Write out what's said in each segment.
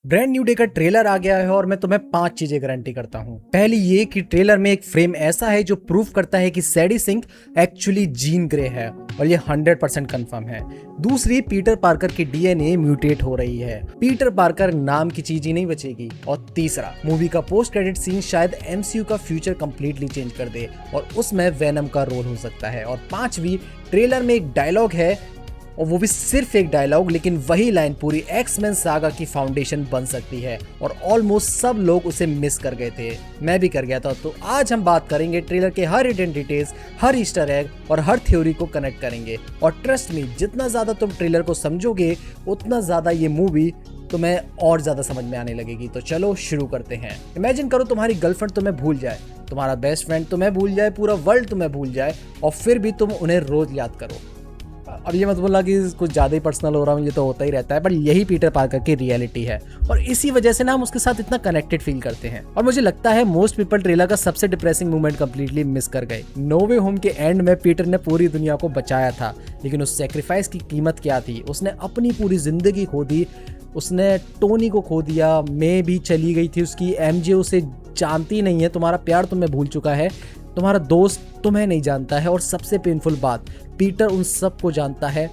Brand new day का trailer आ गया है और मैं तुम्हें 5 चीजें गारंटी करता हूँ। पहली ये कि ट्रेलर में एक फ्रेम ऐसा है जो प्रूफ करता है कि सैडी सिंह एक्चुअली जीन ग्रे है और ये 100% कंफर्म है। दूसरी, पीटर पार्कर की डीएनए म्यूटेट हो रही है, पीटर पार्कर नाम की चीज ही नहीं बचेगी। और तीसरा, मूवी का पोस्ट क्रेडिट सीन शायद एमसीयू का फ्यूचर कंप्लीटली चेंज कर दे और उसमें वेनम का रोल हो सकता है। और पांचवी, ट्रेलर में एक डायलॉग है और वो भी सिर्फ एक डायलॉग, लेकिन वही लाइन पूरी एक्स-मैन सागा की फाउंडेशन बन सकती है और ऑलमोस्ट सब लोग उसे मिस कर गए थे। मैं भी कर गया था। तो आज हम बात करेंगे ट्रेलर के हर हिडन डिटेल्स, हर ईस्टर एग और हर थ्योरी को कनेक्ट करेंगे। और ट्रस्ट मी, जितना ज्यादा तुम ट्रेलर को समझोगे उतना ज्यादा ये मूवी तुम्हें और ज्यादा समझ में आने लगेगी। तो चलो शुरू करते हैं। इमेजिन करो तुम्हारी गर्लफ्रेंड तुम्हें भूल जाए, तुम्हारा बेस्ट फ्रेंड तुम्हें भूल जाए, पूरा वर्ल्ड तुम्हें भूल जाए और फिर भी तुम उन्हें रोज याद करो। अब ये मत बोला कि कुछ ज़्यादा ही पर्सनल हो रहा हूँ, ये तो होता ही रहता है, पर यही पीटर पार्कर की रियलिटी है और इसी वजह से ना हम उसके साथ इतना कनेक्टेड फील करते हैं। और मुझे लगता है मोस्ट पीपल ट्रेलर का सबसे डिप्रेसिंग मोमेंट कंप्लीटली मिस कर गए। नो वे होम के एंड में पीटर ने पूरी दुनिया को बचाया था, लेकिन उस सेक्रीफाइस की कीमत क्या थी? उसने अपनी पूरी जिंदगी खो दी, उसने टोनी को खो दिया, मे भी चली गई थी उसकी, एमजे उसे जानती नहीं है, तुम्हारा प्यार तुम्हें भूल चुका है, तुम्हारा दोस्त तुम्हें नहीं जानता है और सबसे पेनफुल बात, पीटर उन सब को जानता है।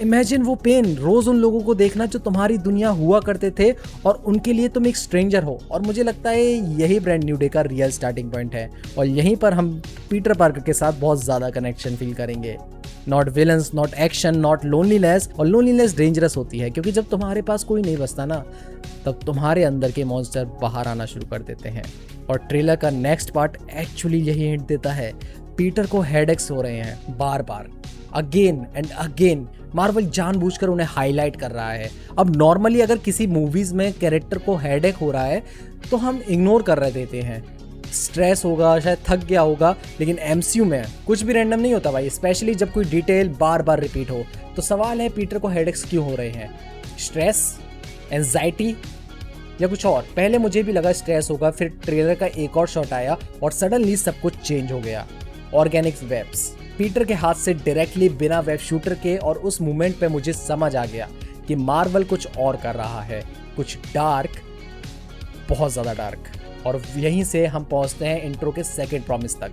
इमेजिन वो पेन, रोज उन लोगों को देखना जो तुम्हारी दुनिया हुआ करते थे और उनके लिए तुम एक स्ट्रेंजर हो। और मुझे लगता है यही ब्रांड न्यू डे का रियल स्टार्टिंग पॉइंट है और यहीं पर हम पीटर पार्कर के साथ बहुत ज्यादा कनेक्शन फील करेंगे। Not villains, not action, not loneliness. और लोनलीनेस डेंजरस होती है क्योंकि जब तुम्हारे पास कोई नहीं बचता ना, तब तुम्हारे अंदर के मॉन्स्टर बाहर आना शुरू कर देते हैं। और ट्रेलर का नेक्स्ट पार्ट एक्चुअली यही हिंट देता है। पीटर को हेडेक्स हो रहे हैं बार बार, अगेन एंड अगेन। मार्वल जानबूझकर उन्हें हाईलाइट कर रहा है। अब नॉर्मली अगर किसी मूवीज में कैरेक्टर को हेडेक हो रहा है तो हम इग्नोर कर रहे देते हैं, स्ट्रेस होगा, शायद थक गया होगा, लेकिन एमसीयू में कुछ भी रैंडम नहीं होता भाई, स्पेशली जब कोई डिटेल बार बार रिपीट हो। तो सवाल है, पीटर को हेडेक्स क्यों हो रहे हैं? स्ट्रेस, एंजाइटी या कुछ और? पहले मुझे भी लगा स्ट्रेस होगा, फिर ट्रेलर का एक और शॉट आया और सडनली सब कुछ चेंज हो गया। ऑर्गेनिक वेब्स, पीटर के हाथ से डायरेक्टली बिना वेब शूटर के, और उस मोमेंट पे मुझे समझ आ गया कि मार्वल कुछ और कर रहा है, कुछ डार्क, बहुत ज्यादा डार्क। और यहीं से हम पहुंचते हैं इंट्रो के सेकंड प्रॉमिस तक।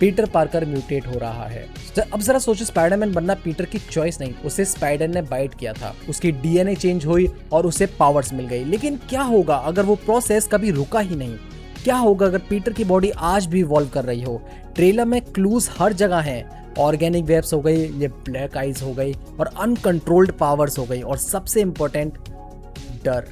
पीटर पार्कर म्यूटेट हो रहा है। अब जरा सोचो, स्पाइडरमैन बनना पीटर की चॉइस नहीं, उसे स्पाइडर ने बाइट किया था, उसकी डीएनए चेंज हुई और उसे पावर्स मिल गई। लेकिन क्या होगा अगर वो प्रोसेस कभी रुका ही नहीं? क्या होगा अगर पीटर की बॉडी आज भी इवॉल्व कर रही हो? ट्रेलर में क्लूज हर जगह हैं। ऑर्गेनिक वेब्स हो गई, ये ब्लैक आइज हो गई और अनकंट्रोल्ड पावर्स हो गई। और सबसे इंपॉर्टेंट, डर।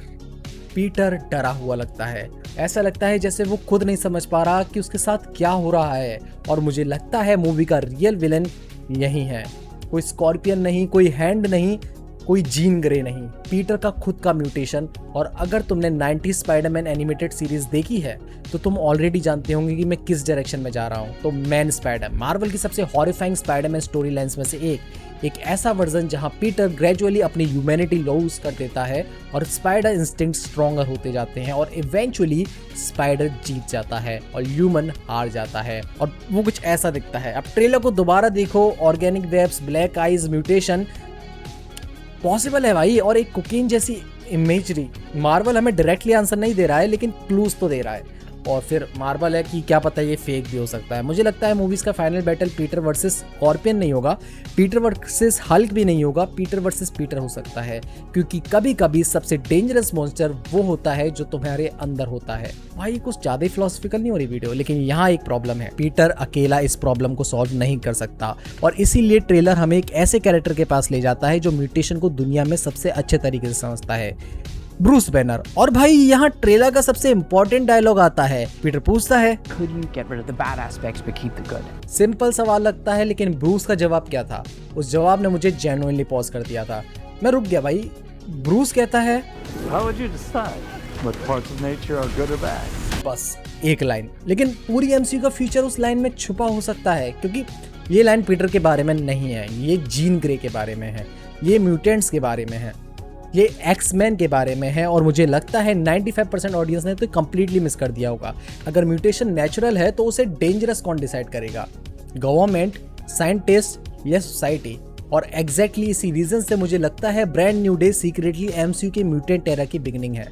पीटर डरा हुआ लगता है, ऐसा लगता है जैसे वो खुद नहीं समझ पा रहा कि उसके साथ क्या हो रहा है। और मुझे लगता है मूवी का रियल विलन यही है। कोई स्कॉर्पियन नहीं, कोई हैंड नहीं, कोई जीन ग्रे नहीं, पीटर का खुद का म्यूटेशन। और अगर तुमने 90 स्पाइडरमैन एनिमेटेड सीरीज देखी है तो तुम ऑलरेडी जानते होंगे कि मैं किस डायरेक्शन में जा रहा हूँ। तो मैन स्पाइडर, मार्वल की सबसे हॉरिफाइंग स्पाइडरमैन स्टोरी लाइन्स में से एक ऐसा वर्जन जहां पीटर ग्रेजुअली अपनी ह्यूमैनिटी लूज कर देता है और स्पाइडर इंस्टिंक्ट स्ट्रॉन्गर होते जाते हैं और इवेंचुअली स्पाइडर जीत जाता है और ह्यूमन हार जाता है। और वो कुछ ऐसा दिखता है। अब ट्रेलर को दोबारा देखो, organic webs, black eyes, mutation possible है भाई, और एक कोकीन जैसी इमेजरी। मार्वल हमें डायरेक्टली आंसर नहीं दे रहा है, लेकिन क्लूज तो दे रहा है। और फिर मार्वल है कि क्या पता ये फेक भी हो सकता है। मुझे लगता है मूवीज का final battle Peter versus scorpion नहीं होगा, पीटर वर्सेस हल्क भी नहीं होगा, पीटर वर्सेस पीटर हो सकता है। क्योंकि कभी कभी सबसे डेंजरस मॉन्स्टर वो होता है जो तुम्हारे अंदर होता है। भाई कुछ ज्यादा ही फिलोसफिकल नहीं हो रही वीडियो, लेकिन यहाँ एक प्रॉब्लम है, पीटर अकेला इस प्रॉब्लम को सॉल्व नहीं कर सकता। और इसीलिए ट्रेलर हमें एक ऐसे कैरेक्टर के पास ले जाता है जो म्यूटेशन को दुनिया में सबसे अच्छे तरीके से समझता है, ब्रूस बैनर। और भाई यहाँ ट्रेलर का सबसे इंपॉर्टेंट डायलॉग आता है। पीटर पूछता है, Could you get rid of the bad aspects but keep the good? Simple सवाल लगता है, लेकिन ब्रूस का जवाब क्या था? उस जवाब ने मुझे जेन्युइनली पॉज कर दिया था। मैं रुक गया भाई। ब्रूस कहता है, How would you decide what parts of nature are good or bad? बस एक लाइन, लेकिन पूरी एमसीयू का फ्यूचर उस लाइन में छुपा हो सकता है, क्योंकि ये लाइन पीटर के बारे में नहीं है, ये जीन ग्रे के बारे में है, ये म्यूटेंट्स के बारे में है, ये एक्स-मैन के बारे में है। और मुझे लगता है 95% ऑडियंस ने तो कंप्लीटली मिस कर दिया होगा। अगर म्यूटेशन नेचुरल है तो उसे डेंजरस कौन डिसाइड करेगा? गवर्नमेंट, साइंटिस्ट या सोसाइटी? और एग्जैक्टली इसी रीजन से मुझे लगता है brand new day secretly MCU के म्यूटेंट एरा की बिगिनिंग है,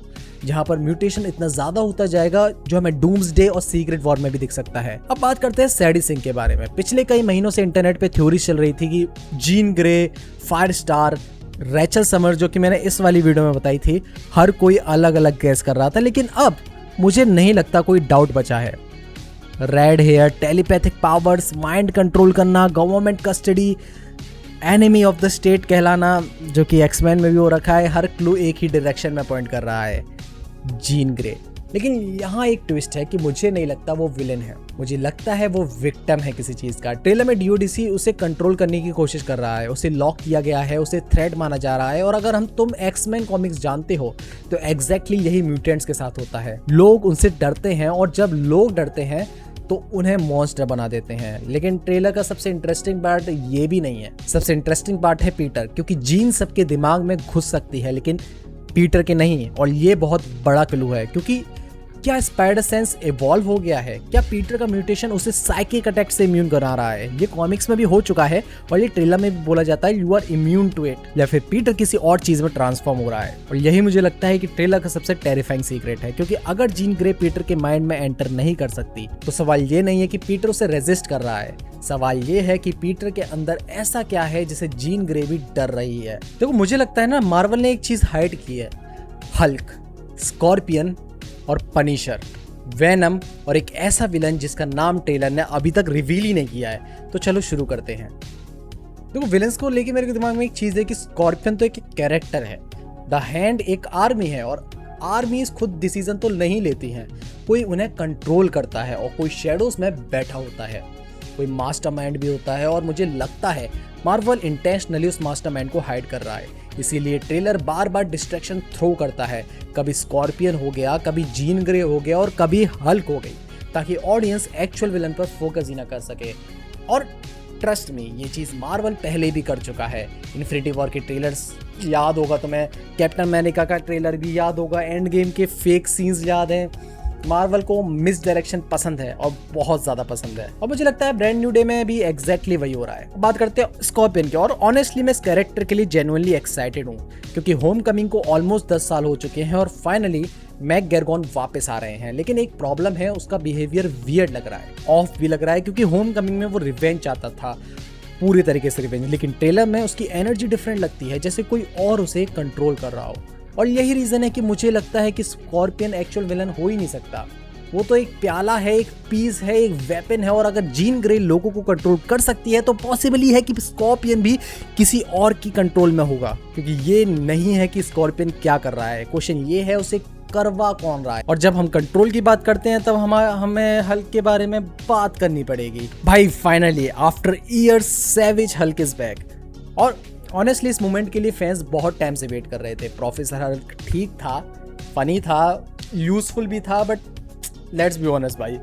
जहां पर म्यूटेशन इतना ज्यादा होता जाएगा जो हमें डूम्सडे और सीक्रेट वॉर में भी दिख सकता है। अब बात करते हैं सैडी सिंह के बारे में। पिछले कई महीनों से इंटरनेट पे थ्योरी चल रही थी कि Jean Grey, fire star, Rachel summer, जो कि मैंने इस वाली वीडियो में बताई थी, हर कोई अलग अलग गैस कर रहा था, लेकिन अब मुझे नहीं लगता कोई डाउट बचा है। Red hair, telepathic powers, mind control करना, government custody, enemy of the state कहलाना, जो कि एक्समैन में भी हो रखा है, हर क्लू एक ही डायरेक्शन में पॉइंट कर रहा है, जीन ग्रे। लेकिन यहाँ एक ट्विस्ट है कि मुझे नहीं लगता वो विलेन है, मुझे लगता है वो विक्टिम है किसी चीज का। ट्रेलर में डीओडीसी उसे कंट्रोल करने की कोशिश कर रहा है, उसे लॉक किया गया है, उसे थ्रेट माना जा रहा है। और अगर तुम एक्समैन कॉमिक्स जानते हो तो एग्जैक्टली यही म्यूटेंट्स के साथ होता है। लोग उनसे डरते हैं और जब लोग डरते हैं तो उन्हें मॉन्स्टर बना देते हैं। लेकिन ट्रेलर का सबसे इंटरेस्टिंग पार्ट ये भी नहीं है, सबसे इंटरेस्टिंग पार्ट है पीटर, क्योंकि जीन सबके दिमाग में घुस सकती है लेकिन पीटर के नहीं। और ये बहुत बड़ा क्लू है, क्योंकि क्या स्पाइडर सेंस इवॉल्व हो गया है? क्या पीटर का म्यूटेशन उसे साइकिक अटैक से इम्यून करा रहा है? ये कॉमिक्स में भी हो चुका है और ये ट्रेलर में भी बोला जाता है you are immune to it, या फिर पीटर किसी और चीज में ट्रांसफॉर्म हो रहा है। और यही मुझे लगता है कि ट्रेलर का सबसे टेरिफाइंग सीक्रेट है, क्योंकि अगर जीन ग्रे पीटर के माइंड में एंटर नहीं कर सकती तो सवाल ये नहीं है कि पीटर उसे रेजिस्ट कर रहा है, सवाल ये है कि पीटर के अंदर ऐसा क्या है जिसे जीन ग्रे भी डर रही है। देखो मुझे लगता है ना, मार्वल ने एक चीज हाइड की है, हल्क, स्कॉर्पियन और पनिशर, वेनम और एक ऐसा विलन जिसका नाम टेलर ने अभी तक रिवील ही नहीं किया है। तो चलो शुरू करते हैं। देखो विलन्स को लेके मेरे दिमाग में एक चीज है कि स्कॉर्पियन तो एक कैरेक्टर है, द हैंड एक आर्मी है और आर्मीज खुद डिसीजन तो नहीं लेती हैं, कोई उन्हें कंट्रोल करता है और कोई शेडोज में बैठा होता है, कोई मास्टरमाइंड भी होता है। और मुझे लगता है मार्वल इंटेंशनली उस मास्टरमाइंड को हाइड कर रहा है, इसीलिए ट्रेलर बार बार डिस्ट्रैक्शन थ्रो करता है। कभी स्कॉर्पियन हो गया, कभी जीन ग्रे हो गया और कभी हल्क हो गई, ताकि ऑडियंस एक्चुअल विलन पर फोकस ही ना कर सके। और ट्रस्ट मी, ये चीज़ मार्वल पहले भी कर चुका है। इन्फिनिटी वॉर के ट्रेलर्स याद होगा तुम्हें, कैप्टन अमेरिका का ट्रेलर भी याद होगा, एंड गेम के फेक सीन्स याद हैं। मार्वल को मिस डायरेक्शन पसंद है और बहुत ज्यादा पसंद है, और मुझे लगता है ब्रांड न्यू डे में भी एग्जैक्टली वही हो रहा है। बात करते हैं स्कॉर्पियन की, और ऑनेस्टली मैं इस कैरेक्टर के लिए जेन्युइनली एक्साइटेड हूँ, क्योंकि होम कमिंग को ऑलमोस्ट 10 साल हो चुके हैं और फाइनली मैक गैरगॉन वापस आ रहे हैं। लेकिन एक प्रॉब्लम है, उसका बिहेवियर वियर्ड लग रहा है, ऑफ भी लग रहा है, क्योंकि होम कमिंग में वो रिवेंज चाहता था, पूरी तरीके से रिवेंज, लेकिन ट्रेलर में उसकी एनर्जी डिफरेंट लगती है, जैसे कोई और उसे कंट्रोल कर रहा हो। और यही रीजन है कि मुझे लगता है कि स्कॉर्पियन एक्चुअल विलन हो ही नहीं सकता। वो तो एक प्याला है, एक पीस है, एक वेपन है, और अगर जीन ग्रे लोगों को कंट्रोल कर सकती है तो पॉसिबली है कि स्कॉर्पियन भी किसी और की कंट्रोल में होगा, क्योंकि ये नहीं है कि स्कॉर्पियन क्या कर रहा है, क्वेश्चन ये है उसे करवा कौन रहा है। और जब हम कंट्रोल की बात करते हैं तब हमें हल्क के बारे में बात करनी पड़ेगी। भाई finally after years सैविज Hulk is back, और ऑनेस्टली इस मोमेंट के लिए फैंस बहुत टाइम से वेट कर रहे थे। प्रोफेसर हल्क ठीक था, फनी था, यूजफुल भी था, बट लेट्स बी ऑनेस्ट भाई,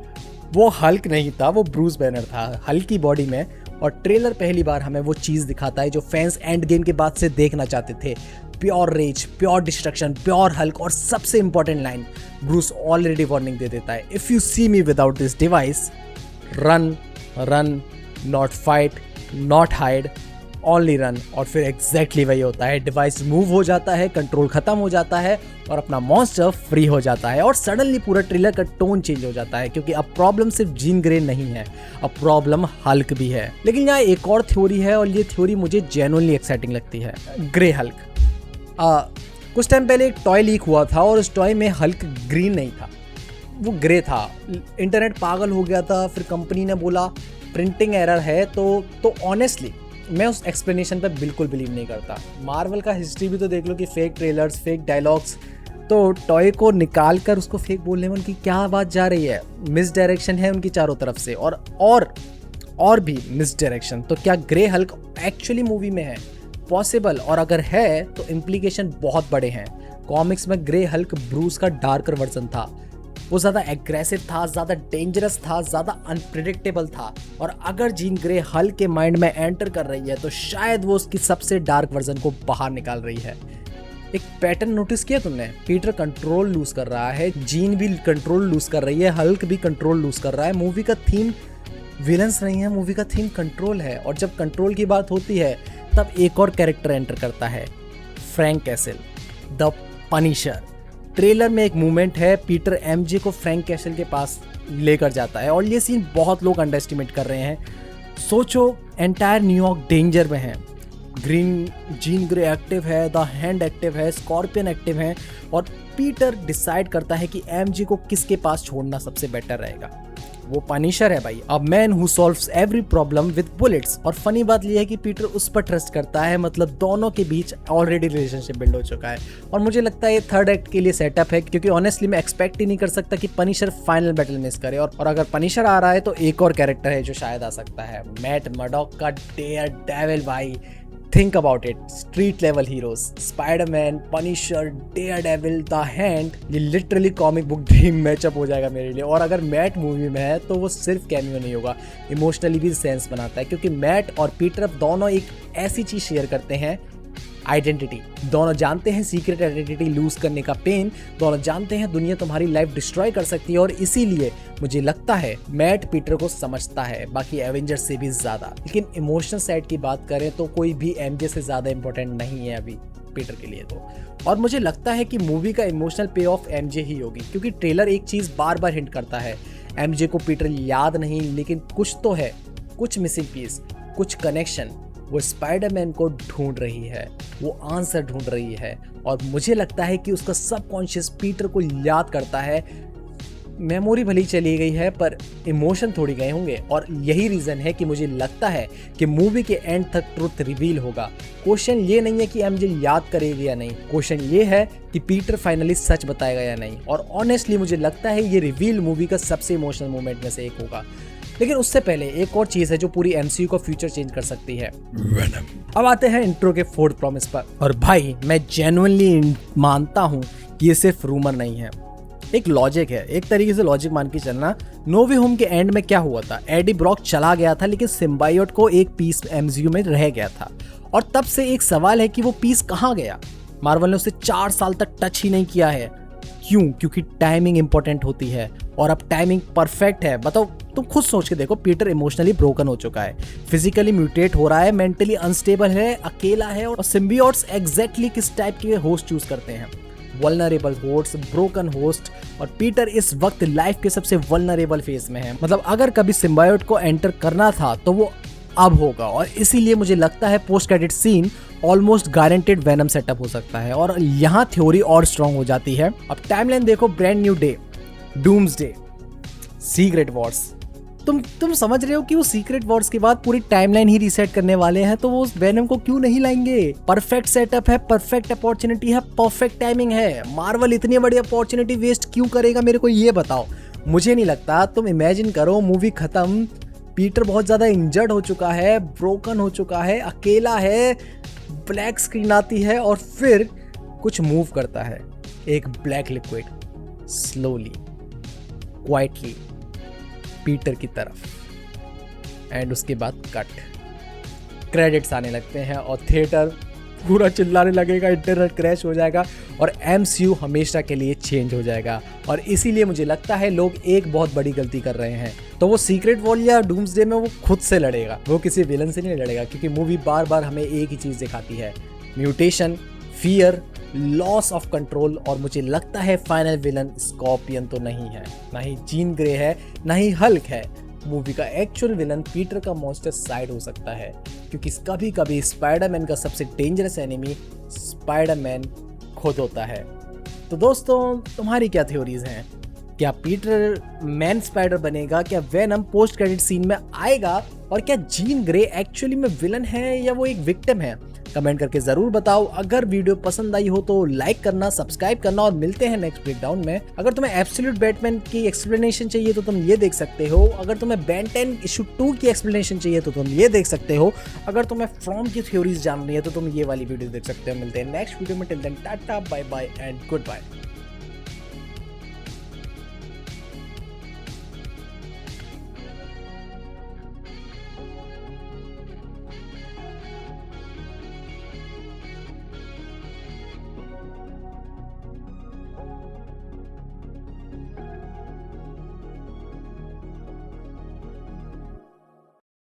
वो हल्क नहीं था, वो ब्रूस बैनर था हल्क की बॉडी में। और ट्रेलर पहली बार हमें वो चीज़ दिखाता है जो फैंस एंड गेम के बाद से देखना चाहते थे, pure rage, pure destruction, pure Hulk. और सबसे important line, Bruce already warning दे देता है, if you see me without this device, run run, not fight, not hide, only run. और फिर एग्जैक्टली वही होता है, डिवाइस रिमूव हो जाता है, कंट्रोल खत्म हो जाता है और अपना मॉन्स्टर फ्री हो जाता है। और सडनली पूरा ट्रेलर का टोन चेंज हो जाता है, क्योंकि अब प्रॉब्लम सिर्फ जीन ग्रे नहीं है, अब प्रॉब्लम हल्क भी है। लेकिन यहाँ एक और थ्योरी है, और ये थ्योरी मुझे जेन्युइनली एक्साइटिंग लगती है, ग्रे हल्क। कुछ टाइम पहले एक टॉय लीक हुआ था और उस टॉय में हल्क ग्रीन नहीं था, वो ग्रे था। इंटरनेट पागल हो गया था, फिर कंपनी ने बोला प्रिंटिंग एरर है। तो ऑनेस्टली मैं उस एक्सप्लेनेशन पे बिल्कुल बिलीव नहीं करता। मार्वल का हिस्ट्री भी तो देख लो कि फेक ट्रेलर्स, फेक डायलॉग्स, तो टॉय को निकाल कर उसको फेक बोलने में उनकी क्या बात जा रही है? मिस डायरेक्शन है उनकी चारों तरफ से, और भी मिस डायरेक्शन। तो क्या ग्रे हल्क एक्चुअली मूवी में है? पॉसिबल, और अगर है तो इम्प्लीकेशन बहुत बड़े हैं। कॉमिक्स में ग्रे हल्क ब्रूस का डार्कर वर्जन था, वो ज़्यादा एग्रेसिव था, ज़्यादा डेंजरस था, ज़्यादा अनप्रिडिक्टेबल था। और अगर जीन ग्रे हल्क के माइंड में एंटर कर रही है तो शायद वो उसकी सबसे डार्क वर्जन को बाहर निकाल रही है। एक पैटर्न नोटिस किया तुमने? पीटर कंट्रोल लूज कर रहा है, जीन भी कंट्रोल लूज कर रही है, हल्क भी कंट्रोल लूज कर रहा है। मूवी का थीम विलन्स नहीं है, मूवी का थीम कंट्रोल है। और जब कंट्रोल की बात होती है तब एक और कैरेक्टर एंटर करता है, Frank castle, the Punisher. Trailer में एक मूवमेंट है, पीटर एमजे को फ्रैंक कैसल के पास लेकर जाता है और ये सीन बहुत लोग अंडर एस्टिमेट कर रहे हैं। सोचो, एंटायर न्यूयॉर्क डेंजर में है, ग्रीन जीन ग्रे एक्टिव है, द हैंड एक्टिव है, स्कॉर्पियन एक्टिव है और पीटर डिसाइड करता है कि एमजे को किसके पास छोड़ना सबसे बेटर रहेगा। वो पनिशर है भाई, a man who solves every problem with bullets. और फनी बात यह है कि पीटर उस पर ट्रस्ट करता है, मतलब दोनों के बीच ऑलरेडी रिलेशनशिप बिल्ड हो चुका है। और मुझे लगता है ये थर्ड एक्ट के लिए सेटअप है, क्योंकि ऑनेस्टली मैं एक्सपेक्ट ही नहीं कर सकता कि पनिशर फाइनल बैटल मिस करे। और अगर पनिशर आ रहा है तो एक और कैरेक्टर है जो शायद आ सकता है, मैट मर्डॉक का डेयर डेविल भाई। Think about it, street level heroes, Spiderman, Punisher, Daredevil, the Hand, ये literally comic book dream matchup हो जाएगा मेरे लिए। और अगर मैट मूवी में है तो वो सिर्फ कैमियो नहीं होगा, इमोशनली भी सेंस बनाता है, क्योंकि मैट और पीटर दोनों एक ऐसी चीज शेयर करते हैं, आइडेंटिटी। दोनों जानते हैं सीक्रेट आइडेंटिटी लूज करने का पेन, दोनों जानते हैं दुनिया तुम्हारी लाइफ डिस्ट्रॉय कर सकती है। और इसीलिए मुझे लगता है मैट पीटर को समझता है, बाकी एवेंजर्स से भी ज्यादा। लेकिन इमोशनल साइड की बात करें तो कोई भी एमजे से ज्यादा इंपॉर्टेंट नहीं है अभी पीटर के लिए तो। और मुझे लगता है कि मूवी का इमोशनल पे ऑफ एमजे ही होगी, क्योंकि ट्रेलर एक चीज बार बार हिंट करता है, एमजे को पीटर याद नहीं, लेकिन कुछ तो है, कुछ मिसिंग पीस, कुछ कनेक्शन। वो स्पाइडरमैन को ढूंढ रही है, वो आंसर ढूंढ रही है। और मुझे लगता है कि उसका सबकॉन्शियस पीटर को याद करता है। मेमोरी भली चली गई है पर इमोशन थोड़ी गए होंगे, और यही रीज़न है कि मुझे लगता है कि मूवी के एंड तक ट्रुथ रिवील होगा। क्वेश्चन ये नहीं है कि एमजे याद करेगी या नहीं, क्वेश्चन ये है कि पीटर फाइनली सच बताएगा या नहीं। और ऑनेस्टली मुझे लगता है ये रिवील मूवी का सबसे इमोशनल मोमेंट में से एक होगा। लेकिन उससे पहले एक और चीज है जो पूरी एमसीयू का फ्यूचर चेंज कर सकती है, वेनम। अब आते हैं इंट्रो के फोर्थ प्रॉमिस पर। और भाई मैं जेन्युइनली मानता हूं कि ये सिर्फ रूमर नहीं है, एक लॉजिक है, एक तरीके से लॉजिक मान के चलना। नो वे होम के एंड में क्या हुआ था, एडी ब्रॉक चला गया था, लेकिन सिम्बायोट को एक पीस एमसीयू में रह गया था। और तब से एक सवाल है कि वो पीस कहाँ गया। मार्वल ने उसे 4 साल तक टच ही नहीं किया है। क्यों? क्योंकि टाइमिंग इंपॉर्टेंट होती है, और अब टाइमिंग परफेक्ट है। बताओ, तुम खुद सोच के देखो, पीटर इमोशनली ब्रोकन हो चुका है, फिजिकली म्यूटेट हो रहा है, मेंटली अनस्टेबल है, अकेला है। और सिम्बियोट्स एग्जैक्टली किस टाइप के होस्ट चूज करते हैं, वल्नरेबल होस्ट, ब्रोकन होस्ट। और पीटर इस वक्त लाइफ के सबसे वल्नरेबल फेज में है। मतलब अगर कभी सिम्बायोट को एंटर करना था तो वो अब होगा। और इसीलिए मुझे लगता है post credit scene almost guaranteed Venom setup हो सकता है। और यहाँ थ्योरी और स्ट्रॉन्ग हो जाती है। अब टाइमलाइन देखो, brand new day, doomsday, secret Wars. तुम समझ रहे हो कि वो सीक्रेट वॉर्स के बाद पूरी टाइमलाइन ही रीसेट करने वाले हैं, तो वो उस वेनम को क्यों नहीं लाएंगे। परफेक्ट सेटअप है, परफेक्ट अपॉर्चुनिटी है, परफेक्ट टाइमिंग है। मार्वल इतनी बड़ी अपॉर्चुनिटी वेस्ट क्यों करेगा, मेरे को ये बताओ। मुझे नहीं लगता। तुम इमेजिन करो, मूवी खत्म, पीटर बहुत ज्यादा इंजर्ड हो चुका है, ब्रोकन हो चुका है, अकेला है, ब्लैक स्क्रीन आती है और फिर कुछ मूव करता है, एक black liquid slowly quietly Peter की तरफ, एंड उसके बाद कट, क्रेडिट्स आने लगते हैं और थिएटर पूरा चिल्लाने लगेगा, इंटरनेट क्रैश हो जाएगा और एमसीयू हमेशा के लिए चेंज हो जाएगा। और इसीलिए मुझे लगता है लोग एक बहुत बड़ी गलती कर रहे हैं। तो वो सीक्रेट वॉर या डूम्सडे में वो खुद से लड़ेगा, वो किसी विलन से नहीं लड़ेगा, क्योंकि मूवी बार बार हमें एक ही चीज़ दिखाती है, mutation, fear, loss of control. और मुझे लगता है फाइनल विलन स्कॉर्पियन तो नहीं है, ना ही जीन ग्रे है, ना ही हल्क है। मूवी का एक्चुअल विलन पीटर का मॉन्स्टर साइड हो सकता है, क्योंकि कभी कभी स्पाइडरमैन का सबसे डेंजरस एनिमी स्पाइडरमैन खुद होता है। तो दोस्तों, तुम्हारी क्या थ्योरीज हैं? क्या पीटर मैन स्पाइडर बनेगा? क्या वेनम पोस्ट क्रेडिट सीन में आएगा? और क्या जीन ग्रे एक्चुअली में विलन है या वो एक विक्टिम है? कमेंट करके जरूर बताओ। अगर वीडियो पसंद आई हो तो लाइक करना, सब्सक्राइब करना, और मिलते हैं नेक्स्ट ब्रेकडाउन में। अगर तुम्हें एब्सोल्यूट बैटमैन की एक्सप्लेनेशन चाहिए तो तुम ये देख सकते हो। अगर तुम्हें बेन 10 इशू 2 की एक्सप्लेनेशन चाहिए तो तुम ये देख सकते हो। अगर तुम्हें फ्रॉम की थ्योरीज जाननी है तो तुम ये वाली वीडियो देख सकते हो। मिलते हैं नेक्स्ट वीडियो में। Till then tata, bye bye and good bye.